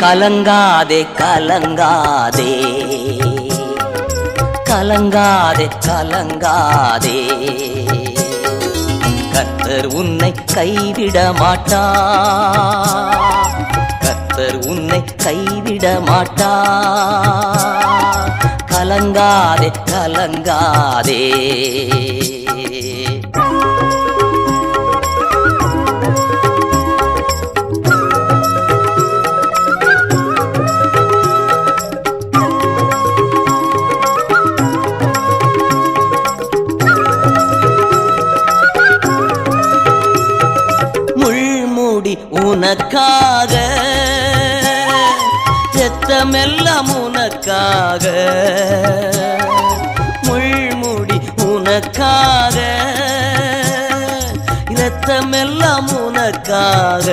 கலங்காதே கலங்காதே கலங்காதே கலங்காதே கர்த்தர் உன்னை கைவிட மாட்டார் கர்த்தர் உன்னை கைவிட மாட்டார் கலங்காதே கலங்காதே உனக்காக இரத்தமெல்லாம் உனக்காக முள்முடி உனக்காக இரத்தமெல்லாம் உனக்காக